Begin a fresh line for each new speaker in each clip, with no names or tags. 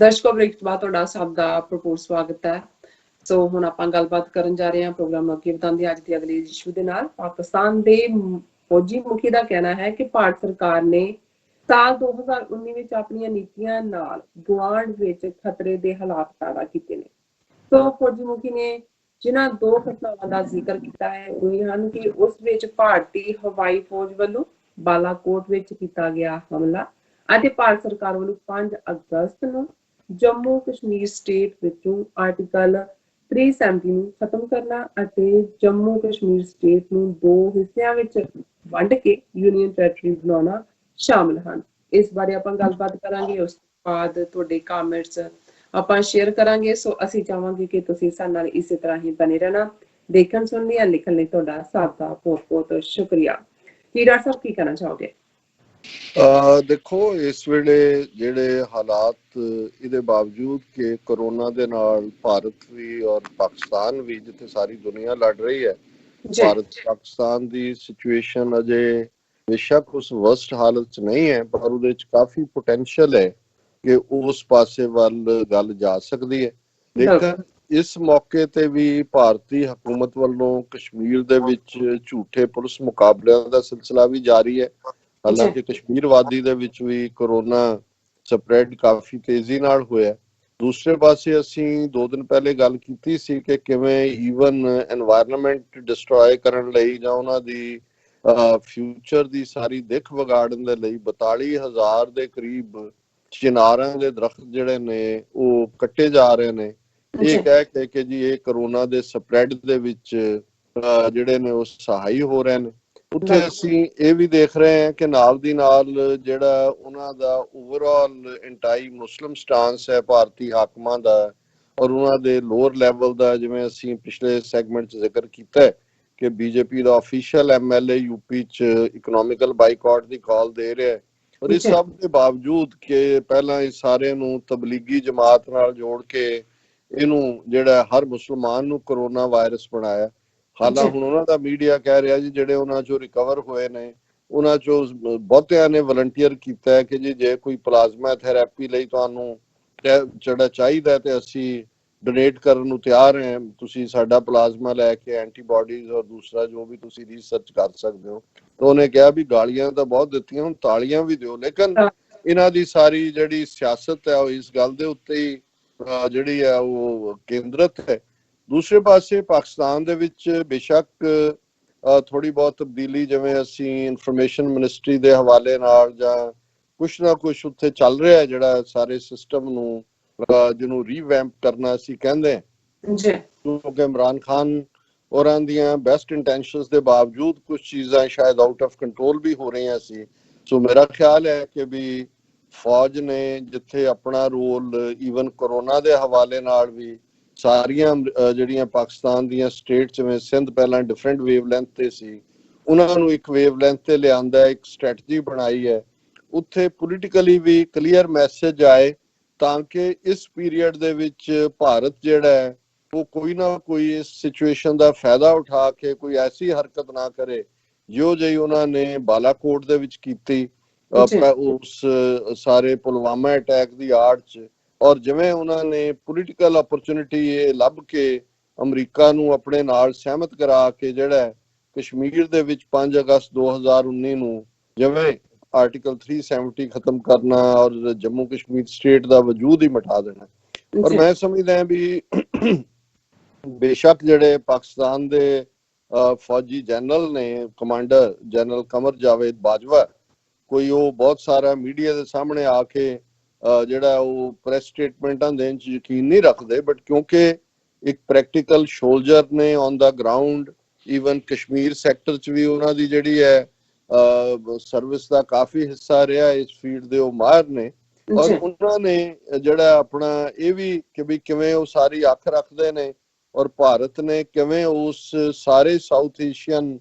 ਦਰਸ਼ਕੋ break ਤੋਂ ਬਾਅਦ ਤੁਹਾਡਾ ਸਭ ਦਾ ਭਰਪੂਰ ਸਵਾਗਤ ਹੈ। ਸੋ ਹੁਣ ਆਪਾਂ ਗੱਲਬਾਤ ਕਰਨ ਜਾ ਰਹੇ ਹਾਂ ਪ੍ਰੋਗਰਾਮ ਨੂੰ ਅੱਗੇ ਵਧਾਉਂਦੇ ਅੱਜ ਦੀ ਅਗਲੀ ਇਸ਼ੂ ਦੇ ਨਾਲ। ਪਾਕਿਸਤਾਨ ਦੇ ਫੌਜੀ ਮੁਖੀ ਦਾ ਕਹਿਣਾ ਹੈ ਕਿ ਭਾਰਤ ਸਰਕਾਰ ਨੇ ਸਾਲ 2019 ਵਿੱਚ ਆਪਣੀਆਂ ਨੀਤੀਆਂ ਨਾਲ ਗੁਆਂਢ ਵਿੱਚ ਖਤਰੇ ਦੇ ਹਾਲਾਤ ਪੈਦਾ ਕੀਤੇ ਨੇ। ਸੋ ਫੌਜੀ ਮੁਖੀ ਨੇ ਜਿਨ੍ਹਾਂ ਦੋ ਘਟਨਾਵਾਂ ਦਾ ਜ਼ਿਕਰ ਕੀਤਾ ਹੈ ਉਹ ਇਹ ਹਨ ਕਿ ਉਸ ਵਿੱਚ ਭਾਰਤੀ ਹਵਾਈ ਫੌਜ ਵੱਲੋਂ ਬਾਲਾਕੋਟ ਵਿੱਚ ਕੀਤਾ ਗਿਆ ਹਮਲਾ ਅਤੇ ਭਾਰਤ ਸਰਕਾਰ ਵੱਲੋਂ 5 ਅਗਸਤ ਨੂੰ ਜੰਮੂ ਕਸ਼ਮੀਰ ਸਟੇਟ ਵਿੱਚੋਂ ਆਰਟੀਕਲ 370 ਨੂੰ ਖਤਮ ਕਰਨਾ ਅਤੇ ਜੰਮੂ ਕਸ਼ਮੀਰ ਸਟੇਟ ਨੂੰ ਦੋ ਹਿੱਸਿਆਂ ਵਿੱਚ ਵੰਡ ਕੇ ਯੂਨੀਅਨ ਟੈਰੀਟਰੀ ਬਣਾਉਣਾ ਸ਼ਾਮਲ ਹਨ। ਇਸ ਬਾਰੇ ਆਪਾਂ ਗੱਲਬਾਤ ਕਰਾਂਗੇ, ਉਸ ਤੋਂ ਬਾਅਦ ਤੁਹਾਡੇ ਕਮੈਂਟਸ ਆਪਾਂ ਸ਼ੇਅਰ ਕਰਾਂਗੇ। ਸੋ ਅਸੀਂ ਚਾਹਾਂਗੇ ਕਿ ਤੁਸੀਂ ਸਾਡੇ ਨਾਲ ਇਸੇ ਤਰ੍ਹਾਂ ਹੀ ਬਣੇ ਰਹਿਣਾ। ਦੇਖਣ ਸੁਣਨ ਲਈ ਲਿਖਣ ਲਈ ਤੁਹਾਡਾ ਸਭ ਦਾ ਬਹੁਤ ਬਹੁਤ ਸ਼ੁਕਰੀਆ। ਕੀ ਡਾਕਟਰ ਸਾਹਿਬ ਕੀ ਕਹਿਣਾ ਚਾਹੋਗੇ?
देखो इस वेले जेड़े हालात इहदे बावजूद कि कोरोना दे नाल भारत भी और पाकिस्तान भी जिथे सारी दुनिया लड़ रही है, भारत पाकिस्तान दी सिचुएशन अजे बेशक उस वर्स्ट हालत च नहीं है पर उहदे च काफी पोटेंशियल है कि उस पासे वल गल जा सकदी है। लेकिन इस मौके ते भी भारती हुकूमत वालों कश्मीर दे विच झूठे पुलिस मुकाबलियां दा सिलसिला भी जारी है। हालांकि कश्मीर वादी दे विच भी कोरोना स्प्रेड काफी तेजी नाल होया। दूसरे पासे असीं 2 दिन पहले गल कीती सी कि किवें ईवन एनवायरनमेंट डिस्ट्रॉय करन लई जां उहनां दी फ्यूचर दी सारी दिख विगाड़न दे लई 42,000 दे करीब चिनारां दे दरख्त जिहड़े ने ओह कट्टे जा रहे ने। ਇਹ ਕਹਿ ਕੇ ਕਿ ਜੀ ਇਹ ਕਰੋਨਾ ਦੇ ਸਪਰੈਡ ਦੇ ਵਿੱਚ ਜਿਹੜੇ ਨੇ ਉਹ ਸਹਾਈ ਹੋ ਰਹੇ ਨੇ। ਉੱਥੇ ਅਸੀਂ ਇਹ ਵੀ ਦੇਖ ਰਹੇ ਹਾਂ ਕਿ ਨਾਲ ਦੀ ਨਾਲ ਜਿਹੜਾ ਉਹਨਾਂ ਦਾ ਓਵਰਆਲ ਐਂਟਾਈ ਮੁਸਲਿਮ ਸਟਾਂਸ ਹੈ ਭਾਰਤੀ ਹਾਕਮਾਂ ਦਾ ਔਰ ਉਹਨਾਂ ਦੇ ਲੋਅਰ ਲੈਵਲ ਦਾ, ਜਿਵੇਂ ਅਸੀਂ ਪਿਛਲੇ ਸੈਗਮੈਂਟ 'ਚ ਜ਼ਿਕਰ ਕੀਤਾ ਹੈ ਕਿ ਬੀਜੇਪੀ ਦਾ ਆਫੀਸ਼ੀਅਲ ਐਮਐਲਏ ਯੂਪੀ 'ਚ ਇਕਨੋਮਿਕਲ ਬਾਈਕਾਟ ਦੀ ਕਾਲ ਦੇ ਰਿਹਾ ਹੈ। ਔਰ ਇਸ ਸਭ ਦੇ ਬਾਵਜੂਦ ਕਿ ਪਹਿਲਾਂ ਇਸ ਸਾਰੇ ਨੂੰ ਤਬਲੀਗੀ ਜਮਾਤ ਨਾਲ ਜੋੜ ਕੇ ਇਹਨੂੰ ਜਿਹੜਾ ਹਰ ਮੁਸਲਮਾਨ ਨੂੰ ਕਰੋਨਾ ਵਾਇਰਸ ਬਣਾਇਆ। ਹਾਲਾਂ ਹੁਣ ਉਹਨਾਂ ਦਾ ਮੀਡੀਆ ਕਹਿ ਰਿਹਾ ਜੀ ਜਿਹੜੇ ਉਹਨਾਂ ਚੋਂ ਰਿਕਵਰ ਹੋਏ ਨੇ ਉਹਨਾਂ ਚੋਂ ਬਹੁਤਿਆਂ ਨੇ ਵਲੰਟੀਅਰ ਕੀਤਾ ਹੈ ਕਿ ਜੀ ਜੇ ਕੋਈ ਪਲਾਜ਼ਮਾ ਥੈਰੇਪੀ ਲਈ ਤੁਹਾਨੂੰ ਜਿਹੜਾ ਚਾਹੀਦਾ ਤੇ ਅਸੀਂ ਡੋਨੇਟ ਕਰਨ ਨੂੰ ਤਿਆਰ ਹਾਂ, ਤੁਸੀਂ ਸਾਡਾ ਪਲਾਜ਼ਮਾ ਲੈ ਕੇ ਐਂਟੀਬਾਡੀਜ਼ ਔਰ ਦੂਸਰਾ ਜੋ ਵੀ ਤੁਸੀਂ ਰਿਸਰਚ ਕਰ ਸਕਦੇ ਹੋ। ਤਾਂ ਉਹਨੇ ਕਿਹਾ ਵੀ ਗਾਲੀਆਂ ਤਾਂ ਬਹੁਤ ਦਿੱਤੀਆਂ, ਹੁਣ ਤਾਲੀਆਂ ਵੀ ਦਿਓ। ਲੇਕਿਨ ਇਹਨਾਂ ਦੀ ਸਾਰੀ ਜਿਹੜੀ ਸਿਆਸਤ ਹੈ ਉਹ ਇਸ ਗੱਲ ਦੇ ਉੱਤੇ ਹੀ ਜਿਹੜੀ ਹੈ ਉਹ ਕੇਂਦਰਿਤ ਹੈ। ਦੂਸਰੇ ਪਾਸੇ ਪਾਕਿਸਤਾਨ ਦੇ ਵਿੱਚ ਬੇਸ਼ੱਕ ਥੋੜੀ ਬਹੁਤ ਤਬਦੀਲੀ, ਜਿਵੇਂ ਅਸੀਂ ਇਨਫੋਰਮੇਸ਼ਨ ਮਿਨਿਸਟਰੀ ਦੇ ਹਵਾਲੇ ਨਾਲ ਜਾਂ ਕੁਛ ਨਾ ਕੁਛ ਉੱਥੇ ਚੱਲ ਰਿਹਾ ਜਿਹੜਾ ਸਾਰੇ ਸਿਸਟਮ ਨੂੰ ਜਿਹਨੂੰ ਰੀਵੈਂਪ ਕਰਨਾ ਅਸੀਂ ਕਹਿੰਦੇ ਹਾਂ, ਕਿਉਂਕਿ ਇਮਰਾਨ ਖਾਨ ਔਰਾਂ ਦੀਆਂ ਬੈਸਟ ਇੰਟੈਂਸ਼ਨਸ ਦੇ ਬਾਵਜੂਦ ਕੁਝ ਚੀਜ਼ਾਂ ਸ਼ਾਇਦ ਆਊਟ ਆਫ ਕੰਟਰੋਲ ਵੀ ਹੋ ਰਹੀਆਂ ਸੀ। ਸੋ ਮੇਰਾ ਖਿਆਲ ਹੈ ਕਿ ਵੀ ਫੌਜ ਨੇ ਜਿੱਥੇ ਆਪਣਾ ਰੋਲ ਈਵਨ ਕੋਰੋਨਾ ਦੇ ਹਵਾਲੇ ਨਾਲ ਵੀ ਸਾਰੀਆਂ ਜਿਹੜੀਆਂ ਪਾਕਿਸਤਾਨ ਦੀਆਂ ਸਟੇਟ ਜਿਵੇਂ ਸਿੰਧ ਪਹਿਲਾਂ ਡਿਫਰੈਂਟ ਵੇਵ ਲੈਂਥ ਤੇ ਸੀ, ਉਹਨਾਂ ਨੂੰ ਇੱਕ ਵੇਵ ਲੈਂਥ ਤੇ ਲਿਆਂਦਾ, ਇੱਕ ਸਟ੍ਰੈਟਜੀ ਬਣਾਈ ਹੈ। ਉੱਥੇ ਪੋਲੀਟੀਕਲੀ ਵੀ ਕਲੀਅਰ ਮੈਸੇਜ ਆਏ ਤਾਂ ਕਿ ਇਸ ਪੀਰੀਅਡ ਦੇ ਵਿੱਚ ਭਾਰਤ ਜਿਹੜਾ ਹੈ ਉਹ ਕੋਈ ਨਾ ਕੋਈ ਇਸ ਸਿਚੁਏਸ਼ਨ ਦਾ ਫਾਇਦਾ ਉਠਾ ਕੇ ਕੋਈ ਐਸੀ ਹਰਕਤ ਨਾ ਕਰੇ ਜਿਹੋ ਜਿਹੀ ਉਹਨਾਂ ਨੇ ਬਾਲਾਕੋਟ ਦੇ ਵਿੱਚ ਕੀਤੀ ਉਸ ਸਾਰੇ ਪੁਲਵਾਮਾ ਅਟੈਕ ਦੀ ਆੜ 'ਚ। ਔਰ ਜਿਵੇਂ ਉਹਨਾਂ ਨੇ ਪੋਲੀਟੀਕਲ ਅਪਰਚੁਨਿਟੀ ਇਹ ਲੱਭ ਕੇ ਅਮਰੀਕਾ ਨੂੰ ਆਪਣੇ ਨਾਲ ਸਹਿਮਤ ਕਰਾ ਕੇ ਜਿਹੜਾ ਕਸ਼ਮੀਰ ਦੇ ਵਿੱਚ 5 ਅਗਸਤ 2019 ਨੂੰ ਜਿਵੇਂ ਆਰਟੀਕਲ 370 ਖਤਮ ਕਰਨਾ ਔਰ ਜੰਮੂ ਕਸ਼ਮੀਰ ਸਟੇਟ ਦਾ ਵਜੂਦ ਹੀ ਮਿਟਾ ਦੇਣਾ। ਔਰ ਮੈਂ ਸਮਝਦਾ ਹਾਂ ਵੀ ਬੇਸ਼ੱਕ ਜਿਹੜੇ ਪਾਕਿਸਤਾਨ ਦੇ ਫੌਜੀ ਜਨਰਲ ਨੇ, ਕਮਾਂਡਰ ਜਨਰਲ ਕਮਰ ਜਾਵੇਦ ਬਾਜਵਾ, ਕੋਈ ਉਹ ਬਹੁਤ ਸਾਰਾ ਮੀਡੀਆ ਦੇ ਸਾਹਮਣੇ ਆ ਕੇ ਜਿਹੜਾ ਉਹ ਪ੍ਰੈਸ ਸਟੇਟਮੈਂਟਾਂ ਦੇਣ 'ਚ ਯਕੀਨ ਨਹੀਂ ਰੱਖਦੇ, ਬਟ ਕਿਉਂਕਿ ਇੱਕ ਪ੍ਰੈਕਟੀਕਲ ਸੋਲਜਰ ਨੇ on the ground, even Kashmir sector 'ਚ ਵੀ ਉਹਨਾਂ ਦੀ ਜਿਹੜੀ ਹੈ ਸਰਵਿਸ ਦਾ ਕਾਫੀ ਹਿੱਸਾ ਰਿਹਾ ਇਸ ਫੀਲਡ ਦੇ, ਉਹ ਮਾਹਰ ਨੇ। ਔਰ ਉਹਨਾਂ ਨੇ ਜਿਹੜਾ ਆਪਣਾ ਇਹ ਵੀ ਕਿ ਵੀ ਕਿਵੇਂ ਉਹ ਸਾਰੀ ਅੱਖ ਰੱਖਦੇ ਨੇ ਔਰ ਭਾਰਤ ਨੇ ਕਿਵੇਂ ਉਸ ਸਾਰੇ ਸਾਊਥ ਏਸ਼ੀਅਨ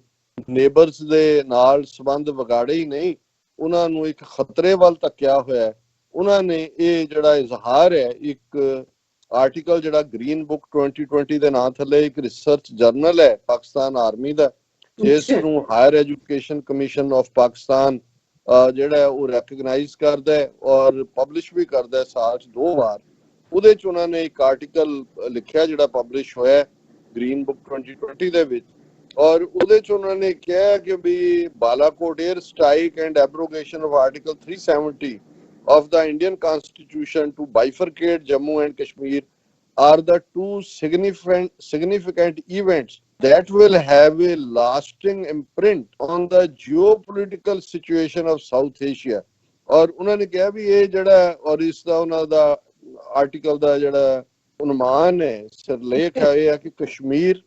ਨੇਬਰਸ ਦੇ ਨਾਲ ਸੰਬੰਧ ਵਿਗਾੜੇ ਹੀ ਨਹੀਂ, ਉਹਨਾਂ ਨੂੰ ਇੱਕ ਖਤਰੇ ਵੱਲ ਧੱਕਿਆ ਹੋਇਆ। ਉਹਨਾਂ ਨੇ ਇਹ ਜਿਹੜਾ ਇਜ਼ਹਾਰ ਹੈ, ਇੱਕ ਆਰਟੀਕਲ ਜਿਹੜਾ ਗ੍ਰੀਨ ਬੁੱਕ 2020 ਦੇ ਨਾਂ ਥੱਲੇ ਇੱਕ ਰਿਸਰਚ ਜਰਨਲ ਹੈ ਪਾਕਿਸਤਾਨ ਆਰਮੀ ਦਾ, ਜਿਸ ਨੂੰ higher education commission of Pakistan ਜਿਹੜਾ ਉਹ ਰੈਕਗਨਾਈਜ਼ ਕਰਦਾ ਹੈ ਔਰ ਪਬਲਿਸ਼ ਵੀ ਕਰਦਾ ਹੈ ਸਾਲ 'ਚ 2 ਵਾਰ। ਉਹਦੇ ਚ ਉਹਨਾਂ ਨੇ ਇੱਕ ਆਰਟੀਕਲ ਲਿਖਿਆ ਜਿਹੜਾ ਪਬਲਿਸ਼ ਹੋਇਆ ਗ੍ਰੀਨ ਬੁੱਕ 2020 ਦੇ ਵਿੱਚ, ਔਰ ਉਹਦੇ ਚ ਉਹਨਾਂ ਨੇ ਕਿਹਾ ਕਿ ਵੀ Balakot air strike and abrogation of article 370 of the Indian Constitution to bifurcate Jammu and Kashmir are the two significant events that will have a lasting imprint on the geopolitical situation of South Asia. ਔਰ ਉਹਨਾਂ ਨੇ ਕਿਹਾ ਵੀ ਇਹ ਜਿਹੜਾ ਔਰ ਇਸ ਦਾ ਉਹਨਾਂ ਦਾ article ਦਾ ਜਿਹੜਾ ਉਨਮਾਨ ਹੈ, ਸਿਰਲੇਖ ਹੈ, ਇਹ ਹੈ ਕਿ ਕਸ਼ਮੀਰ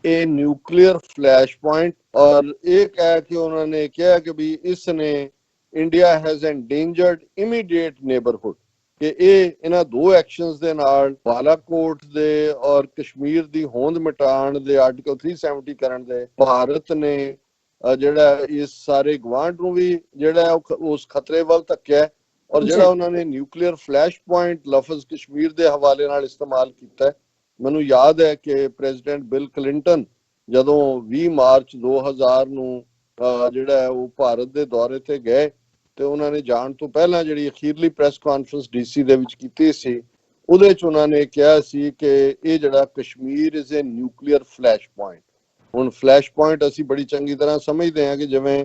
ਇਹ ਨਿਊਕਲੀਅਰ ਫਲੈਸ਼ ਪੁਆਇੰਟ। ਔਰ ਇਹ ਕਹਿ ਕੇ ਉਹਨਾਂ ਨੇ ਕਿਹਾ ਕਿ ਵੀ ਇਸ ਨੇ ਇੰਡੀਆ ਹੈਜ਼ ਐਂਡੇਂਜਰਡ ਇਮੀਡੀਏਟ ਨੇਬਰਹੁੱਡ, ਕਿ ਇਹ ਇਹਨਾਂ ਦੋ ਐਕਸ਼ਨਸ ਦੇ ਨਾਲ ਬਾਲਾਕੋਟ ਦੇ ਔਰ ਕਸ਼ਮੀਰ ਦੀ ਹੋਂਦ ਮਿਟਾਉਣ ਦੇ ਆਰਟੀਕਲ 370 ਕਰਨ ਦੇ ਭਾਰਤ ਨੇ ਜਿਹੜਾ ਇਸ ਸਾਰੇ ਗਵਾਂਢ ਨੂੰ ਵੀ ਜਿਹੜਾ ਉਸ ਖਤਰੇ ਵੱਲ ਧੱਕਿਆ। ਔਰ ਜਿਹੜਾ ਉਹਨਾਂ ਨੇ ਨਿਊਕਲੀਅਰ ਫਲੈਸ਼ ਪੁਆਇੰਟ ਲਫ਼ਜ਼ ਕਸ਼ਮੀਰ ਦੇ ਹਵਾਲੇ ਨਾਲ ਇਸਤੇਮਾਲ ਕੀਤਾ, ਮੈਨੂੰ ਯਾਦ ਹੈ ਕਿ ਪ੍ਰੈਜ਼ੀਡੈਂਟ ਬਿਲ ਕਲਿੰਟਨ ਜਦੋਂ 20 ਮਾਰਚ 2000 ਨੂੰ ਜਿਹੜਾ ਉਹ ਭਾਰਤ ਦੇ ਦੌਰੇ ਤੇ ਗਏ ਤੇ ਉਹਨਾਂ ਨੇ ਜਾਣ ਤੋਂ ਪਹਿਲਾਂ ਜਿਹੜੀ ਅਖੀਰਲੀ ਪ੍ਰੈਸ ਕਾਨਫਰੰਸ ਡੀਸੀ ਦੇ ਵਿੱਚ ਕੀਤੀ ਸੀ, ਉਹਦੇ ਚ ਉਹਨਾਂ ਨੇ ਕਿਹਾ ਸੀ ਕਿ ਇਹ ਜਿਹੜਾ Kashmir is a nuclear flash point. ਹੁਣ ਫਲੈਸ਼ ਪੁਆਇੰਟ ਅਸੀਂ ਬੜੀ ਚੰਗੀ ਤਰ੍ਹਾਂ ਸਮਝਦੇ ਹਾਂ ਕਿ ਜਿਵੇਂ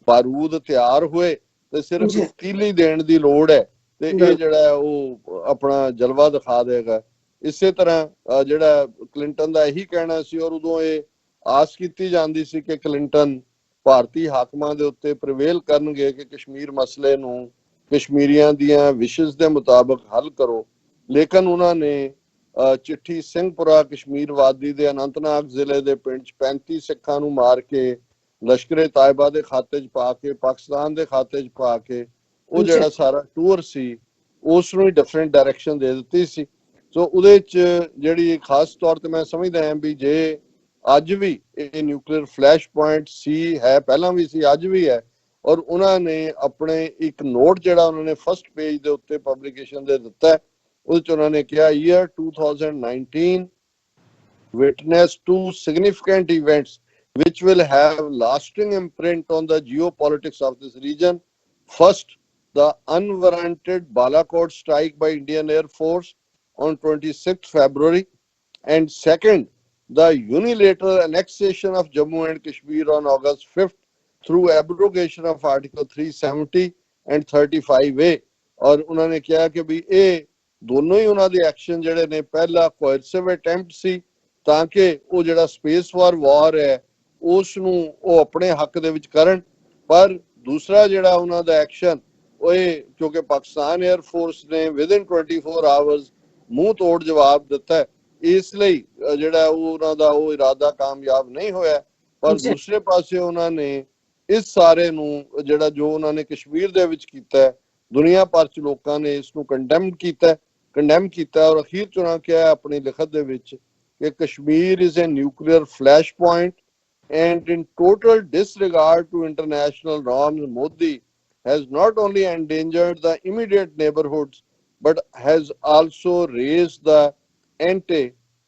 ਬਾਰੂਦ ਤਿਆਰ ਹੋਏ ਤੇ ਸਿਰਫ ਕੀਲੀ ਦੇਣ ਦੀ ਲੋੜ ਹੈ ਤੇ ਇਹ ਜਿਹੜਾ ਉਹ ਆਪਣਾ ਜਲਵਾ ਦਿਖਾ ਦੇਗਾ। ਇਸੇ ਤਰ੍ਹਾਂ ਜਿਹੜਾ ਕਲਿੰਟਨ ਦਾ ਇਹੀ ਕਹਿਣਾ ਸੀ, ਔਰ ਉਦੋਂ ਇਹ ਆਸ ਕੀਤੀ ਜਾਂਦੀ ਸੀ ਕਿ ਕਲਿੰਟਨ ਭਾਰਤੀ ਹਾਕਮਾਂ ਦੇ ਉੱਤੇ ਪ੍ਰਵੇਲ ਕਰਨਗੇ ਕਿ ਕਸ਼ਮੀਰ ਮਸਲੇ ਨੂੰ ਕਸ਼ਮੀਰੀਆਂ ਦੀਆਂ ਵਿਸ਼ੇਸ ਦੇ ਮੁਤਾਬਕ ਹੱਲ ਕਰੋ। ਲੇਕਿਨ ਉਹਨਾਂ ਨੇ ਚਿੱਠੀ ਸਿੰਘਪੁਰਾ ਕਸ਼ਮੀਰ ਵਾਦੀ ਦੇ ਅਨੰਤਨਾਗ ਜ਼ਿਲ੍ਹੇ ਦੇ ਪਿੰਡ 'ਚ 35 ਸਿੱਖਾਂ ਨੂੰ ਮਾਰ ਕੇ ਲਸ਼ਕਰੇ ਤਾਇਬਾ ਦੇ ਖਾਤੇ 'ਚ ਪਾ ਕੇ, ਪਾਕਿਸਤਾਨ ਦੇ ਖਾਤੇ 'ਚ ਪਾ ਕੇ ਉਹ ਜਿਹੜਾ ਸਾਰਾ ਟੂਰ ਸੀ ਉਸ ਨੂੰ ਹੀ ਡਿਫਰੈਂਟ ਡਾਇਰੈਕਸ਼ਨ ਦੇ ਦਿੱਤੀ ਸੀ। ਸੋ ਉਹਦੇ 'ਚ ਜਿਹੜੀ ਖਾਸ ਤੌਰ ਤੇ ਮੈਂ ਸਮਝਦਾ ਹਾਂ ਵੀ ਜੇ ਅੱਜ ਵੀ ਇਹ ਨਿਊਕਲੀਅਰ ਫਲੈਸ਼ ਪੁਆਇੰਟ ਸੀ, ਹੈ ਪਹਿਲਾਂ ਵੀ ਸੀ, ਅੱਜ ਵੀ ਹੈ। ਔਰ ਉਹਨਾਂ ਨੇ ਆਪਣੇ ਇੱਕ ਨੋਟ ਜਿਹੜਾ ਉਹਨਾਂ ਨੇ ਫਸਟ ਪੇਜ ਦੇ ਉੱਤੇ ਪਬਲੀਕੇਸ਼ਨ ਦੇ ਦਿੱਤਾ, ਉਹਦੇ 'ਚ ਉਹਨਾਂ ਨੇ ਕਿਹਾ year 2019 witnessed two significant events which will have lasting imprint on the geopolitics of this region. First, the unwarranted Balakot strike by Indian Air Force on 26th February, and second, the unilateral annexation of Jammu and Kashmir on August 5th through abrogation of Article 370 and 35A. और उन्होंने कहा कि भी ये दोनों ही उन्होंने action ਜਿਹੜੇ ਨੇ ਪਹਿਲਾ ਕੋਐਰਸਿਵ ਅਟੈਂਪਟ ਸੀ ਤਾਂ ਕਿ ਉਹ ਜਿਹੜਾ ਸਪੇਸ ਵਾਰ ਹੈ ਉਸ ਨੂੰ ਉਹ ਆਪਣੇ ਹੱਕ ਦੇ ਵਿੱਚ ਕਰਨ, ਪਰ ਦੂਸਰਾ ਜਿਹੜਾ ਉਹਨਾਂ ਦਾ ਐਕਸ਼ਨ ਉਹ ਇਹ ਕਿਉਂਕਿ ਪਾਕਿਸਤਾਨ 에ਅਰ ਫੋਰਸ ਨੇ ਵਿਦਿਨ 24 ਆਵਰਸ ਮੂੰਹ ਤੋੜ ਜਵਾਬ ਦਿੱਤਾ, ਇਸ ਲਈ ਜਿਹੜਾ ਉਹਨਾਂ ਦਾ ਉਹ ਇਰਾਦਾ ਕਾਮਯਾਬ ਨਹੀਂ ਹੋਇਆ। ਪਰ ਦੂਸਰੇ ਪਾਸੇ ਉਹਨਾਂ ਨੇ ਇਸ ਸਾਰੇ ਨੂੰ ਜਿਹੜਾ ਜੋ ਉਹਨਾਂ ਨੇ ਕਸ਼ਮੀਰ ਦੇ ਵਿੱਚ ਕੀਤਾ, ਦੁਨੀਆ ਭਰ ਚ ਲੋਕਾਂ ਨੇ ਇਸ ਨੂੰ ਕੰਡੈਮ ਕੀਤਾ ਔਰ ਅਖੀਰ ਚ ਉਹਨਾਂ ਕਿਹਾ ਆਪਣੀ ਲਿਖਤ ਦੇ ਵਿੱਚ ਕਿ Kashmir is a nuclear flash point and in total disregard to international norms, Modi has not only endangered the immediate neighborhoods but has also raised the ante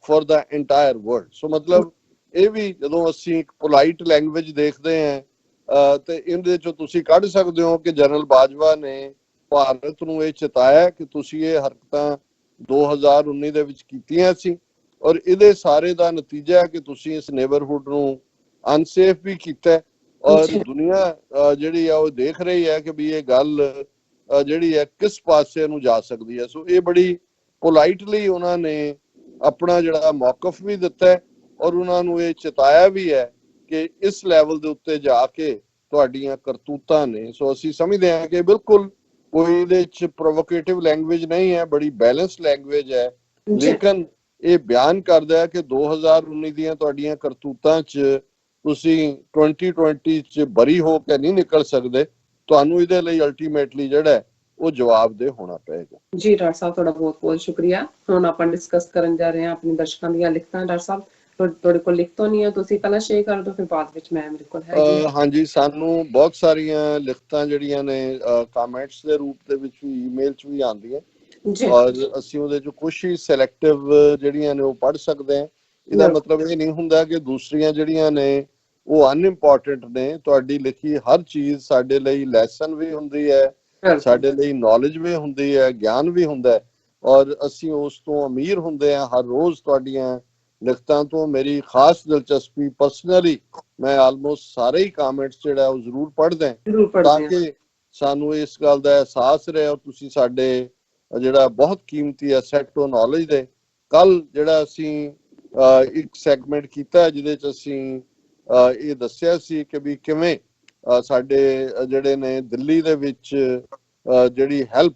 for the entire world. So मतलब ਇਹ ਵੀ ਜਦੋਂ ਅਸੀਂ ਇੱਕ polite language ਦੇਖਦੇ ਹਾਂ ਤੇ ਇਹਦੇ ਚੋਂ ਤੁਸੀਂ ਕੱਢ ਸਕਦੇ ਹੋ ਕਿ ਜਨਰਲ ਬਾਜਵਾ ਨੇ ਭਾਰਤ ਨੂੰ ਇਹ ਚੇਤਾਇਆ ਕਿ ਤੁਸੀਂ ਇਹ ਹਰਕਤਾਂ 2019 ਦੇ ਵਿੱਚ ਕੀਤੀਆਂ ਸੀ ਔਰ ਇਹਦੇ ਸਾਰੇ ਦਾ ਨਤੀਜਾ ਹੈ ਕਿ ਤੁਸੀਂ ਇਸ ਨੇਬਰਹੁੱਡ ਨੂੰ ਅਨਸੇਫ ਵੀ ਕੀਤਾ ਔਰ ਦੁਨੀਆ ਜਿਹੜੀ ਆ ਉਹ ਦੇਖ ਰਹੀ ਹੈ ਕਿ ਵੀ ਇਹ ਗੱਲ ਜਿਹੜੀ ਹੈ ਕਿਸ ਪਾਸੇ ਨੂੰ ਜਾ ਸਕਦੀ ਹੈ। ਸੋ ਇਹ ਬੜੀ ਪੋਲਾਈਟਲੀ ਉਹਨਾਂ ਨੇ ਆਪਣਾ ਜਿਹੜਾ ਮੌਕਫ ਵੀ ਦਿੱਤਾ ਹੈ ਔਰ ਉਹਨਾਂ ਨੂੰ ਇਹ ਚੇਤਾਇਆ ਵੀ ਹੈ ਕਿ ਇਸ ਲੈਵਲ ਦੇ ਉੱਤੇ ਜਾ ਕੇ ਤੁਹਾਡੀਆਂ ਕਰਤੂਤਾਂ ਨੇ। ਸੋ ਅਸੀਂ ਸਮਝਦੇ ਹਾਂ ਕਿ ਬਿਲਕੁਲ ਕੋਈ ਇਹਦੇ ਚ ਪ੍ਰੋਵੋਕੇਟਿਵ ਲੈਂਗੁਏਜ ਨਹੀਂ ਹੈ, ਬੜੀ ਬੈਲੈਂਸ ਲੈਂਗੁਏਜ ਹੈ, ਲੇਕਿਨ ਇਹ ਬਿਆਨ ਕਰਦਾ ਹੈ ਕਿ 2019 ਦੀਆਂ ਤੁਹਾਡੀਆਂ ਕਰਤੂਤਾਂ ਚ ਤੁਸੀਂ 2020 ਚ ਬਰੀ ਹੋ ਕੇ ਨਹੀਂ ਨਿਕਲ ਸਕਦੇ, ਤੁਹਾਨੂੰ ਇਹਦੇ ਲਈ ਅਲਟੀਮੇਟਲੀ ਜਿਹੜਾ ਉਹ ਜਵਾਬਦੇਹ ਹੋਣਾ ਪਏਗਾ।
ਜੀ ਡਾਕਟਰ ਸਾਹਿਬ ਤੁਹਾਡਾ ਬਹੁਤ ਬਹੁਤ ਸ਼ੁਕਰੀਆ। ਹੁਣ ਆਪਾਂ ਡਿਸਕਸ ਕਰਨ ਜਾ ਰਹੇ ਹਾਂ ਆਪਣੀ ਦਰਸ਼ਕਾਂ ਦੀਆਂ ਲਿਖਤਾਂ। ਡਾਕਟਰ ਸਾਹਿਬ ਤੁਹਾਡੇ ਕੋਲ ਲਿਖਤੋਂ ਨਹੀਂ ਹੈ, ਤੁਸੀਂ ਪਹਿਲਾਂ ਸ਼ੇਅਰ ਕਰ ਦਿਓ ਫਿਰ ਬਾਅਦ ਵਿੱਚ ਮੈਂ ਮੇਰੇ ਕੋਲ ਹੈ।
ਹਾਂਜੀ, ਸਾਨੂੰ ਬਹੁਤ ਸਾਰੀਆਂ ਲਿਖਤਾਂ ਜਿਹੜੀਆਂ ਨੇ ਕਮੈਂਟਸ ਦੇ ਰੂਪ ਦੇ ਵਿੱਚ ਵੀ ਈਮੇਲ ਚ ਵੀ ਆਉਂਦੀਆਂ ਔਰ ਅਸੀਂ ਉਹਦੇ ਚ ਕੁਝ ਹੀ ਸਿਲੈਕਟਿਵ ਜਿਹੜੀਆਂ ਨੇ ਉਹ ਪੜ੍ਹ ਸਕਦੇ ਹਾਂ। ਇਹਦਾ ਮਤਲਬ ਇਹ ਨਹੀਂ ਹੁੰਦਾ ਕਿ ਦੂਸਰੀਆਂ ਜਿਹੜੀਆਂ ਨੇ ਉਹ ਅਨਇੰਪੋਰਟੈਂਟ ਨੇ। ਤੁਹਾਡੀ ਲਿਖੀ ਹਰ ਚੀਜ਼ ਸਾਡੇ ਲਈ ਲੈਸਨ ਵੀ ਹੁੰਦੀ ਹੈ, ਸਾਡੇ ਲਈ ਨੌਲੇਜ ਵੀ ਹੁੰਦੀ ਹੈ, ਗਿਆਨ ਵੀ ਹੁੰਦਾ ਹੈ ਔਰ ਅਸੀਂ ਉਸ ਤੋਂ ਅਮੀਰ ਹੁੰਦੇ ਹਾਂ। ਹਰ ਰੋਜ਼ ਤੁਹਾਡੀਆਂ ਲਿਖਤਾਂ ਤੋਂ ਮੇਰੀ ਖਾਸ ਦਿਲਚਸਪੀ ਪਰਸਨਲੀ, ਮੈਂ ਆਲਮੋਸਟ ਸਾਰੇ ਹੀ ਕਮੈਂਟਸ ਜਿਹੜਾ ਉਹ ਜ਼ਰੂਰ ਪੜ੍ਹਦਾ
ਜ਼ਰੂਰ
ਤਾਂ
ਪੜ੍ਹਦੇ ਹਾਂ।
ਕਿ ਸਾਨੂੰ ਇਸ ਗੱਲ ਦਾ ਅਹਿਸਾਸ ਰਹੇ ਔਰ ਤੁਸੀਂ ਸਾਡੇ ਜਿਹੜਾ ਬਹੁਤ ਕੀਮਤੀ ਐਸੈਟ ਤੋਂ ਨੌਲੇਜ ਦੇ। ਕੱਲ ਜਿਹੜਾ ਅਸੀਂ ਇੱਕ ਸੈਗਮੈਂਟ ਕੀਤਾ ਜਿਹਦੇ ਚ ਅਸੀਂ ਇਹ ਦੱਸਿਆ ਸੀ ਕਿ ਵੀ ਕਿਵੇਂ ਸਾਡੇ ਜਿਹੜੇ ਨੇ ਦਿੱਲੀ ਦੇ ਵਿੱਚ ਜਿਹੜੀ ਹੈਲਪ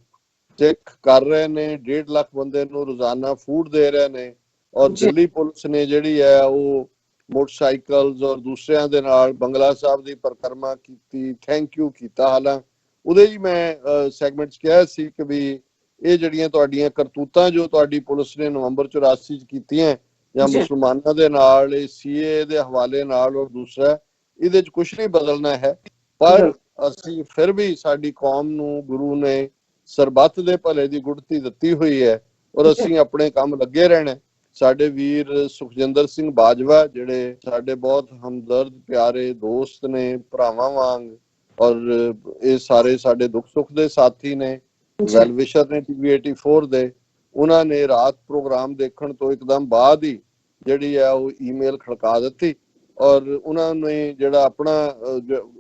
ਚੈੱਕ ਕਰ ਰਹੇ ਨੇ, 1.5 ਲੱਖ ਬੰਦੇ ਨੂੰ ਰੋਜ਼ਾਨਾ ਫੂਡ ਦੇ ਰਹੇ ਨੇ। ਔਰ ਦਿੱਲੀ ਪੁਲਿਸ ਨੇ ਜਿਹੜੀ ਹੈ ਉਹ ਮੋਟਰਸਾਈਕਲਸ ਔਰ ਦੂਸਰਿਆਂ ਦੇ ਨਾਲ ਬੰਗਲਾ ਸਾਹਿਬ ਦੀ ਪਰਿਕਰਮਾ ਕੀਤੀ, ਥੈਂਕ ਯੂ ਕੀਤਾ। ਹਾਲਾਂ ਉਹਦੇ ਹੀ ਮੈਂ ਸੈਗਮੈਂਟ 'ਚ ਕਿਹਾ ਸੀ ਕਿ ਵੀ ਇਹ ਜਿਹੜੀਆਂ ਤੁਹਾਡੀਆਂ ਕਰਤੂਤਾਂ ਜੋ ਤੁਹਾਡੀ ਪੁਲਿਸ ਨੇ ਨਵੰਬਰ 84 ਚ ਕੀਤੀਆਂ ਜਾਂ ਮੁਸਲਮਾਨਾਂ ਦੇ ਨਾਲ, ਇਹ ਸੀਏ ਦੇ ਹਵਾਲੇ ਨਾਲ ਔਰ ਦੂਸਰਾ, ਇਹਦੇ 'ਚ ਕੁਝ ਨਹੀਂ ਬਦਲਣਾ ਹੈ। ਪਰ ਅਸੀਂ ਫਿਰ ਵੀ ਸਾਡੀ ਕੌਮ ਨੂੰ ਗੁਰੂ ਨੇ ਸਰਬੱਤ ਦੇ ਭਲੇ ਦੀ ਗੁੜਤੀ ਦਿੱਤੀ ਹੋਈ ਹੈ ਔਰ ਅਸੀਂ ਆਪਣੇ ਕੰਮ ਲੱਗੇ ਰਹਿਣਾ। ਸਾਡੇ ਵੀਰ ਸੁਖਜਿੰਦਰ ਸਿੰਘ ਬਾਜਵਾ ਜਿਹੜੇ ਸਾਡੇ ਬਹੁਤ ਹਮਦਰਦ ਪਿਆਰੇ ਦੋਸਤ ਨੇ, ਭਰਾਵਾਂ ਵਾਂਗ, ਔਰ ਇਹ ਸਾਰੇ ਸਾਡੇ ਦੁੱਖ ਸੁੱਖ ਦੇ ਸਾਥੀ ਨੇ, ਵੈਲਵਿਸ਼ਰ ਨੇ ਟੀਵੀ 84 ਦੇ, ਉਹਨਾਂ ਨੇ ਰਾਤ ਪ੍ਰੋਗਰਾਮ ਦੇਖਣ ਤੋਂ ਇੱਕਦਮ ਬਾਅਦ ਹੀ ਜਿਹੜੀ ਹੈ ਉਹ ਈਮੇਲ ਖੜਕਾ ਦਿੱਤੀ ਔਰ ਉਹਨਾਂ ਨੇ ਜਿਹੜਾ ਆਪਣਾ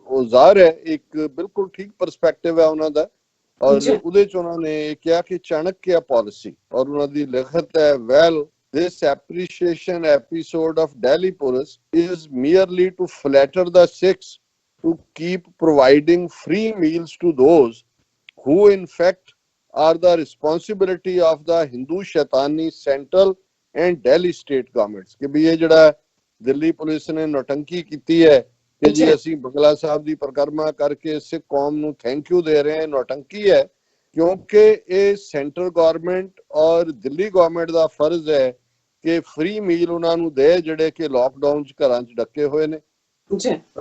ਉਹ ਜ਼ਾਹਰ ਹੈ ਇੱਕ ਬਿਲਕੁਲ ਠੀਕ ਪਰਸਪੈਕਟਿਵ ਹੈ ਉਹਨਾਂ ਦਾ। ਔਰ ਉਹਦੇ ਚ ਉਹਨਾਂ ਨੇ ਕਿਹਾ ਕਿ ਚਾਣਕਿਆ ਪਾਲਿਸੀ, ਔਰ ਉਹਨਾਂ ਦੀ ਲਿਖਤ ਹੈ, well this appreciation episode of Delhi police is merely to flatter the Sikhs to keep providing free meals to those who in fact are the responsibility of the Hindu Shaitani central and Delhi state governments। ਕਿ ਵੀ ਇਹ ਜਿਹੜਾ Delhi police ਨੇ ਨੌਟੰਕੀ ਕੀਤੀ ਹੈ ਕਿ ਜੀ ਅਸੀਂ ਬੰਗਲਾ ਸਾਹਿਬ ਦੀ ਪਰਿਕਰਮਾ ਕਰਕੇ ਸਿੱਖ ਕੌਮ ਨੂੰ ਥੈਂਕ ਯੂ ਦੇ ਰਹੇ ਹਾਂ, ਨੌਟੰਕੀ ਹੈ। ਕਿਉਂਕਿ ਇਹ ਸੈਂਟਰਲ ਗਵਰਨਮੈਂਟ ਔਰ ਦਿੱਲੀ ਗਵਰਨਮੈਂਟ ਦਾ ਫਰਜ਼ ਹੈ ਕਿ ਫ੍ਰੀ ਮੀਲ ਉਹਨਾਂ ਨੂੰ ਦੇ ਜਿਹੜੇ ਕਿ ਲੋਕਡਾਊਨ ਚ ਘਰਾਂ ਚ ਡੱਕੇ ਹੋਏ ਨੇ।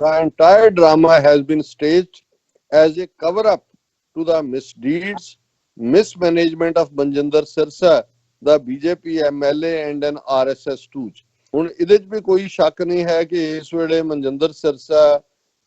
The entire drama has been staged as a cover up to the misdeeds, mismanagement of Manjinder Sirsa, the BJP MLA and an RSS stooge। ਹੁਣ ਇਹਦੇ ਚ ਵੀ ਕੋਈ ਸ਼ੱਕ ਨਹੀਂ ਹੈ ਕਿ ਇਸ ਵੇਲੇ ਮਨਜਿੰਦਰ ਸਿਰਸਾ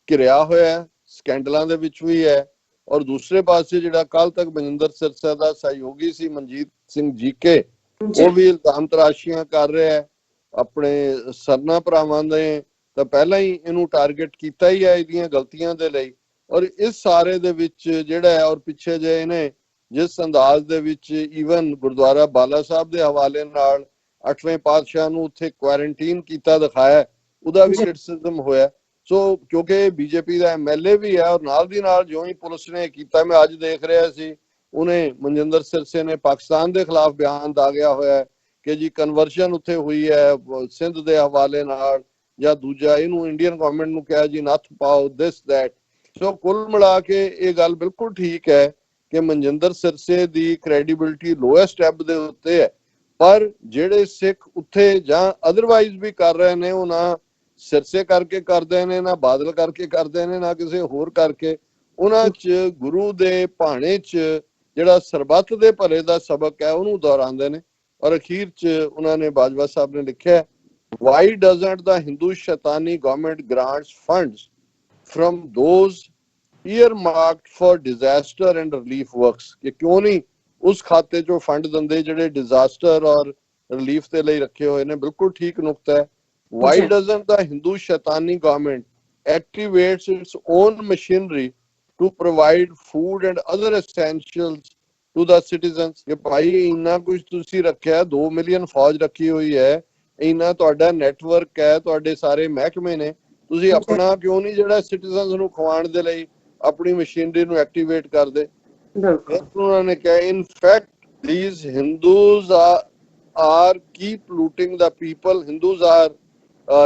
ਘਿਰਿਆ ਹੋਇਆ ਸਕੈਂਡਲਾਂ ਦੇ ਵਿੱਚ ਵੀ ਹੈ ਔਰ ਦੂਸਰੇ ਪਾਸੇ ਜਿਹੜਾ ਕੱਲ ਤੱਕ ਮਨਜਿੰਦਰ ਸਿਰਸਾ ਦਾ ਸਹਿਯੋਗੀ ਸੀ ਮਨਜੀਤ ਸਿੰਘ ਜੀਕੇ, ਉਹ ਵੀ ਇਲਜ਼ਾਮ ਤਰਾਸ਼ੀਆਂ ਕਰ ਰਿਹਾ ਹੈ ਆਪਣੇ ਸਰਨਾ ਭਰਾਵਾਂ ਦੇ। ਤਾਂ ਪਹਿਲਾਂ ਹੀ ਇਹਨੂੰ ਟਾਰਗੇਟ ਕੀਤਾ ਹੀ ਹੈ ਇਹਦੀਆਂ ਗਲਤੀਆਂ ਦੇ ਲਈ। ਔਰ ਇਸ ਸਾਰੇ ਦੇ ਵਿੱਚ ਜਿਹੜਾ ਹੈ ਔਰ ਪਿੱਛੇ ਜੇ ਇਹਨੇ ਜਿਸ ਅੰਦਾਜ਼ ਦੇ ਵਿੱਚ ਈਵਨ ਗੁਰਦੁਆਰਾ ਬਾਲਾ ਸਾਹਿਬ ਦੇ ਹਵਾਲੇ ਨਾਲ 8ਵੇਂ ਪਾਤਸ਼ਾਹ ਨੂੰ ਉੱਥੇ ਕੁਆਰੰਟੀਨ ਕੀਤਾ ਦਿਖਾਇਆ, ਉਹਦਾ ਵੀ ਕ੍ਰਿਟਿਸਿਜ਼ਮ ਹੋਇਆ। ਸੋ ਕਿਉਂਕਿ ਬੀਜੇਪੀ ਦਾ ਐਮਐਲਏ ਵੀ ਹੈ ਔਰ ਨਾਲ ਦੀ ਨਾਲ ਜੋ ਹੀ ਪੁਲਿਸ ਨੇ ਕੀਤਾ, ਮੈਂ ਅੱਜ ਦੇਖ ਰਿਹਾ ਸੀ, ਉਹਨੇ ਮਨਜਿੰਦਰ ਸਿਰਸੇ ਨੇ ਪਾਕਿਸਤਾਨ ਦੇ ਖਿਲਾਫ ਬਿਆਨ ਦਾ ਗਿਆ ਹੋਇਆ ਕਿ ਜੀ ਕਨਵਰਸ਼ਨ ਉੱਥੇ ਹੋਈ ਹੈ ਸਿੰਧ ਦੇ ਹਵਾਲੇ ਨਾਲ, ਜਾਂ ਦੂਜਾ ਇਹਨੂੰ ਇੰਡੀਅਨ ਗਵਰਨਮੈਂਟ ਨੂੰ ਕਿਹਾ ਜੀ ਨੱਥ ਪਾਓ, ਦਿਸ ਦੈਟ। ਸੋ ਕੁੱਲ ਮਿਲਾ ਕੇ ਇਹ ਗੱਲ ਬਿਲਕੁਲ ਠੀਕ ਹੈ ਕਿ ਮਨਜਿੰਦਰ ਸਿਰਸੇ ਦੀ ਕ੍ਰੈਡੀਬਿਲਿਟੀ ਲੋਐਸਟ ਐਬ ਦੇ ਉੱਤੇ ਹੈ। ਪਰ ਜਿਹੜੇ ਸਿੱਖ ਉੱਥੇ ਜਾਂ ਅਦਰਵਾਈਜ਼ ਵੀ ਕਰ ਰਹੇ ਨੇ, ਉਹ ਨਾ ਸਿਰਸੇ ਕਰਕੇ ਕਰਦੇ ਨੇ, ਨਾ ਬਾਦਲ ਕਰਕੇ ਕਰਦੇ ਨੇ, ਨਾ ਕਿਸੇ ਹੋਰ ਕਰਕੇ। ਉਹਨਾਂ 'ਚ ਗੁਰੂ ਦੇ ਭਾਣੇ 'ਚ ਜਿਹੜਾ ਸਰਬੱਤ ਦੇ ਭਲੇ ਦਾ ਸਬਕ ਹੈ ਉਹਨੂੰ ਦੁਹਰਾਉਂਦੇ ਨੇ। ਔਰ ਅਖੀਰ 'ਚ ਉਹਨਾਂ ਨੇ ਬਾਜਵਾ ਸਾਹਿਬ ਨੇ ਲਿਖਿਆ, why doesn't the Hindu Shaitani government grants funds from those earmarked for disaster and relief works? ਕਿ ਕਿਉਂ ਨਹੀਂ ਉਸ ਖਾਤੇ 'ਚੋਂ ਫੰਡ ਦਿੰਦੇ ਜਿਹੜੇ ਡਿਜ਼ਾਸਟਰ ਔਰ ਰਿਲੀਫ ਦੇ ਲਈ ਰੱਖੇ ਹੋਏ ਨੇ। ਬਿਲਕੁਲ ਠੀਕ ਨੁਕਤਾ ਹੈ। Why doesn't the Hindu Shaitani government activates its own machinery to provide food and other essentials to the citizens? ਕਿ ਭਾਈ ਇੰਨਾ ਕੁਝ ਤੁਸੀਂ ਰੱਖਿਆ, 2 ਮਿਲੀਅਨ ਫੌਜ ਰੱਖੀ ਹੋਈ ਹੈ, ਇੰਨਾ ਤੁਹਾਡਾ ਨੈਟਵਰਕ ਹੈ, ਤੁਹਾਡੇ ਸਾਰੇ ਮਹਿਕਮੇ ਨੇ, ਤੁਸੀਂ ਆਪਣਾ ਕਿਉਂ ਨਹੀਂ ਜਿਹੜਾ ਸਿਟੀਜ਼ਨਸ ਨੂੰ ਖਵਾਉਣ ਦੇ ਲਈ ਆਪਣੀ ਮਸ਼ੀਨਰੀ ਨੂੰ ਐਕਟੀਵੇਟ ਕਰਦੇ? ਉਹਨਾਂ ਨੇ ਕਿਹਾ, in fact these Hindus are keep looting the people. Hindus are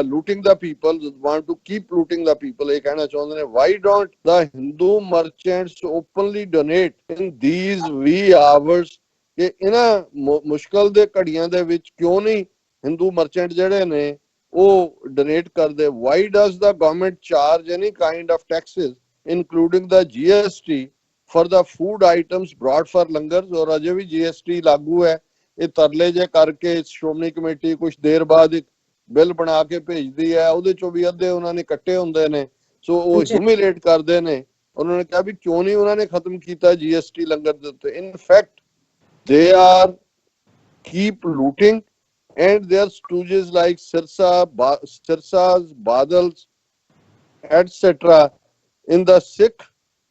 looting the people, want to keep looting the people। ਇਹ ਕਹਿਣਾ ਚਾਹੁੰਦੇ ਨੇ, why don't the Hindu merchants openly donate in these wee hours? ਕਿ ਇਹਨਾਂ ਮੁਸ਼ਕਲ ਦੇ ਘੜੀਆਂ ਦੇ ਵਿੱਚ ਕਿਉਂ ਨਹੀਂ ਹਿੰਦੂ ਮਰਚੈਂਟ ਜਿਹੜੇ ਨੇ ਉਹ ਡੋਨੇਟ ਕਰਦੇ? why does the government charge any kind of taxes including the GST for the food items brought for langars? ਔਰ ਅਜੇ ਵੀ GST ਲਾਗੂ ਹੈ। ਇਹ ਤਰਲੇ ਜੇ ਕਰਕੇ ਸ਼੍ਰੋਮਣੀ ਕਮੇਟੀ ਕੁਝ ਦੇਰ ਬਾਅਦ ਇੱਕ ਬਿੱਲ ਬਣਾ ਕੇ ਭੇਜਦੀ ਹੈ, ਉਹਦੇ ਚੋਂ ਵੀ ਅੱਧੇ ਉਹਨਾਂ ਨੇ ਕੱਟੇ ਹੁੰਦੇ ਨੇ। ਸੋ ਉਹ ਹਿਊਮਿਲੇਟ ਕਰਦੇ ਨੇ। ਉਹਨਾਂ ਨੇ ਕਿਹਾ ਵੀ ਕਿਉਂ ਨਹੀਂ ਉਹਨਾਂ ਨੇ ਖਤਮ ਕੀਤਾ GST ਲੰਗਰ ਦੇ ਉੱਤੇ। In fact they are keep looting, and their stooges like Sirsas, Badals, etc. in the Sikh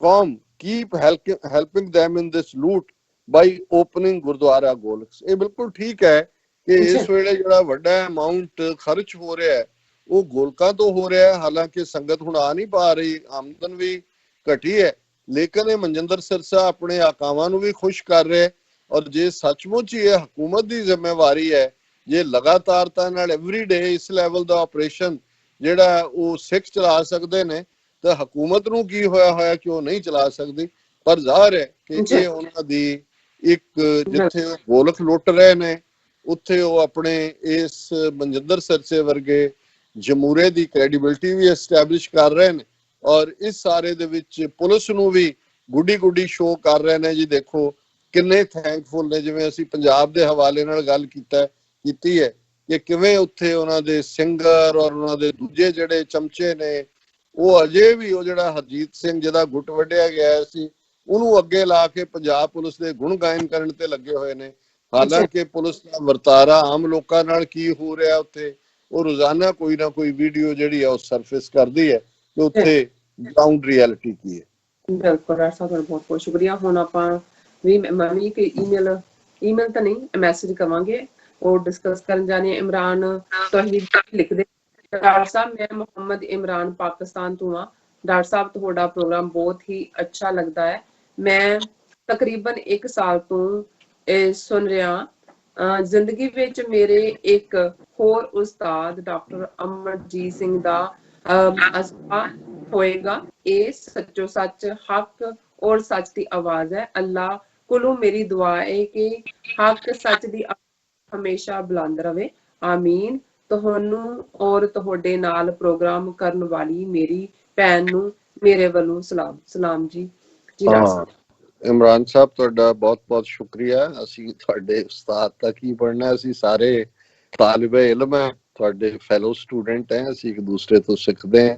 Qaum keep helping them in this loot by opening Gurdwara Golks। ਇਹ ਬਿਲਕੁਲ ਠੀਕ ਹੈ ਕਿ ਇਸ ਵੇਲੇ ਜਿਹੜਾ ਵੱਡਾ ਅਮਾਉਂਟ ਖਰਚ ਹੋ ਰਿਹਾ ਹੈ ਉਹ ਗੋਲਕਾਂ ਤੋਂ ਹੋ ਰਿਹਾ ਹੈ। ਹਾਲਾਂਕਿ ਸੰਗਤ ਹੁਣ ਆ ਨਹੀਂ ਪਾ ਰਹੀ, ਆਮਦਨ ਵੀ ਘਟੀ ਹੈ, ਲੇਕਿਨ ਇਹ ਮਨਜਿੰਦਰ ਸਿਰਸਾ ਆਪਣੇ ਆਕਾਵਾਂ ਨੂੰ ਵੀ ਖੁਸ਼ ਕਰ ਰਿਹਾ। ਔਰ ਜੇ ਸੱਚਮੁੱਚ ਹੀ ਇਹ ਹਕੂਮਤ ਦੀ ਜ਼ਿੰਮੇਵਾਰੀ ਹੈ, ਜੇ ਲਗਾਤਾਰਤਾ ਨਾਲ ਐਵਰੀਡੇ ਇਸ ਲੈਵਲ ਦਾ ਆਪਰੇਸ਼ਨ ਜਿਹੜਾ ਉਹ ਸਿੱਖ ਚਲਾ ਸਕਦੇ ਨੇ, ਤਾਂ ਹਕੂਮਤ ਨੂੰ ਕੀ ਹੋਇਆ ਕਿ ਉਹ ਨਹੀਂ ਚਲਾ ਸਕਦੀ। ਪਰ ਜ਼ਾਹਰ ਹੈ ਕਿ ਇਹ ਉਹਨਾਂ ਦੀ ਇੱਕ, ਜਿੱਥੇ ਉਹ ਗੋਲਕ ਲੁੱਟ ਰਹੇ ਨੇ ਉੱਥੇ ਉਹ ਆਪਣੇ ਇਸ ਮਨਜਿੰਦਰ ਸਿਰਸੇ ਵਰਗੇ ਜਮੂਰੇ ਦੀ ਕ੍ਰੈਡੀਬਿਲਿਟੀ ਵੀ ਐਸਟੈਬਲਿਸ਼ ਕਰ ਰਹੇ ਨੇ। ਔਰ ਇਸ ਸਾਰੇ ਦੇ ਵਿੱਚ ਪੁਲਿਸ ਨੂੰ ਵੀ ਗੁੱਡੀ ਸ਼ੋਅ ਕਰ ਰਹੇ ਨੇ ਜੀ, ਦੇਖੋ ਕਿੰਨੇ ਥੈਂਕਫੁਲ ਨੇ। ਜਿਵੇਂ ਅਸੀਂ ਪੰਜਾਬ ਦੇ ਹਵਾਲੇ ਨਾਲ ਗੱਲ ਕੀਤੀ ਹੈ ਕਿ ਕਿਵੇਂ ਉੱਥੇ ਉਹਨਾਂ ਦੇ ਸਿੰਗਰ ਔਰ ਉਹਨਾਂ ਦੇ ਦੂਜੇ ਜਿਹੜੇ ਚਮਚੇ ਨੇ ਉਹ ਅਜੇ ਵੀ, ਉਹ ਜਿਹੜਾ ਹਰਜੀਤ ਸਿੰਘ ਜਿਹਦਾ ਗੁੱਟ ਵੱਢਿਆ ਗਿਆ ਸੀ ਉਹਨੂੰ ਅੱਗੇ ਲਾ ਕੇ ਪੰਜਾਬ ਪੁਲਿਸ ਦੇ ਗੁਣ ਗਾਇਨ ਕਰਨ ਤੇ ਲੱਗੇ ਹੋਏ ਨੇ। ਹਾਲਾਂਕਿ ਪੁਲਿਸ ਦਾ ਵਰਤਾਰਾ ਆਮ ਲੋਕਾਂ ਨਾਲ ਕੀ ਹੋ ਰਿਹਾ ਉੱਥੇ, ਉਹ ਰੋਜ਼ਾਨਾ ਕੋਈ ਨਾ ਕੋਈ ਵੀਡੀਓ ਜਿਹੜੀ ਆ ਉਹ ਸਰਫੇਸ ਕਰਦੀ ਹੈ ਕਿ ਉੱਥੇ ਗਰਾਊਂਡ ਰਿਐਲਿਟੀ ਕੀ ਹੈ।
ਬਿਲਕੁਲ ਡਾਕਟਰ ਸਾਹਿਬ, ਤੁਹਾਡਾ ਬਹੁਤ ਬਹੁਤ ਸ਼ੁਕਰੀਆ। ਹੁਣ ਆਪਾਂ ਵੀ ਮੈਂ ਵੀ ਇੱਕ ਈਮੇਲ ਤਾਂ ਨਹੀਂ, ਮੈਸੇਜ ਕਰਾਂਗੇ, ਉਹ ਡਿਸਕਸ ਕਰਨ ਜਾਣੇ। ਇਮਰਾਨ ਤੋਹੀਦ ਲਿਖਦੇ, ਡਾਕਟਰ ਸਾਹਿਬ ਮੈਂ ਮੁਹੰਮਦ ਇਮਰਾਨ ਪਾਕਿਸਤਾਨ ਤੋਂ ਹਾਂ। ਡਾਕਟਰ ਸਾਹਿਬ ਤੁਹਾਡਾ ਪ੍ਰੋਗਰਾਮ ਬਹੁਤ ਹੀ ਅੱਛਾ ਲੱਗਦਾ ਹੈ। ਮੈਂ ਤਕਰੀਬਨ 1 ਸਾਲ ਤੋਂ ਇਹ ਸੁਣ ਰਿਹਾ। ਜ਼ਿੰਦਗੀ ਵਿੱਚ ਮੇਰੇ ਇੱਕ ਹੋਰ ਉਸਤਾਦ ਡਾਕਟਰ ਅਮਰਜੀਤ ਸਿੰਘ ਦਾ ਅਸਫਾ ਹੋਏਗਾ। ਇਹ ਸੱਚੋ ਸੱਚ ਹੱਕ ਔਰ ਸੱਚ ਦੀ ਆਵਾਜ਼ ਹੈ। ਅੱਲਾਹ ਕੋਲੋਂ ਮੇਰੀ ਦੁਆ ਹੈ ਕਿ ਹੱਕ ਸੱਚ ਦੀ ਹਮੇਸ਼ਾ ਬੁਲੰਦ ਰਵੇ, ਆਮੀਨ। ਤੁਹਾਨੂੰ ਔਰ ਤੁਹਾਡੇ ਨਾਲ ਪ੍ਰੋਗਰਾਮ ਕਰਨ ਵਾਲੀ ਮੇਰੀ ਭੈਣ ਨੂੰ ਮੇਰੇ ਵੱਲੋਂ ਸਲਾਮ ਜੀ।
ਇਮਰਾਨ ਸਾਹਿਬ ਤੁਹਾਡਾ ਬਹੁਤ ਬਹੁਤ ਸ਼ੁਕਰੀਆ। ਅਸੀਂ ਤੁਹਾਡੇ ਉਸਤਾਦ ਤੱਕ ਹੀ ਪੜ੍ਹਨਾ, ਅਸੀਂ ਸਾਰੇ ਤਾਲਿਬੇ ਇਲਮ ਹੈ, ਤੁਹਾਡੇ ਫੈਲੋ ਸਟੂਡੈਂਟ ਹੈ, ਅਸੀਂ ਇੱਕ ਦੂਸਰੇ ਤੋਂ ਸਿੱਖਦੇ ਹਾਂ।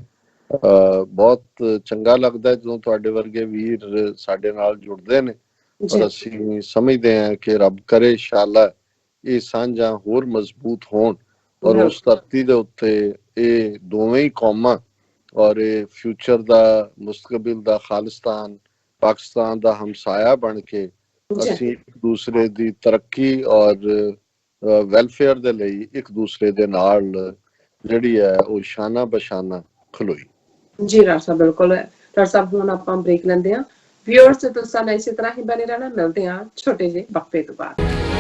ਬਹੁਤ ਚੰਗਾ ਲੱਗਦਾ ਜਦੋਂ ਤੁਹਾਡੇ ਵਰਗੇ ਵੀਰ ਸਾਡੇ ਨਾਲ ਜੁੜਦੇ ਨੇ। ਔਰ ਅਸੀਂ ਸਮਝਦੇ ਹਾਂ ਕਿ ਰੱਬ ਕਰੇ ਇੰਸ਼ਾਅੱਲਾ ਇਹ ਸਾਂਝਾਂ ਹੋਰ ਮਜ਼ਬੂਤ ਹੋਣ ਔਰ ਉਸ ਧਰਤੀ ਦੇ ਉੱਤੇ ਇਹ ਦੋਵੇਂ ਹੀ ਕੌਮਾਂ ਔਰ ਇਹ ਫਿਊਚਰ ਦਾ, ਮੁਸਤਕਬਲ ਦਾ ਖਾਲਿਸਤਾਨ ਪਾਕਿਸਤਾਨ ਦਾ ਹਮਸਾਇਆ ਬਣ ਕੇ ਅਸੀਂ ਇੱਕ ਦੂਸਰੇ ਦੀ ਤਰੱਕੀ ਔਰ ਵੈਲਫੇਅਰ ਦੇ ਲਈ ਇੱਕ ਦੂਸਰੇ ਦੇ ਨਾਲ ਜਿਹੜੀ ਹੈ ਉਹ ਸ਼ਾਨਾ ਬਸ਼ਾਨਾ ਖਲੋਈ।
ਜੀ ਡਾਕਟਰ ਸਾਹਿਬ, ਬਿਲਕੁਲ। ਡਾਕਟਰ ਸਾਹਿਬ ਹੁਣ ਆਪਾਂ ਬ੍ਰੇਕ ਲੈਂਦੇ ਹਾਂ। ਵਿਊਅਰਸ ਤੁਸੀਂ ਇਸੇ ਤਰ੍ਹਾਂ ਹੀ ਬਣੇ ਰਹਿਣਾ, ਮਿਲਦੇ ਹਾਂ ਛੋਟੇ ਜਿਹੇ ਵਕਫੇ ਤੋਂ ਬਾਅਦ।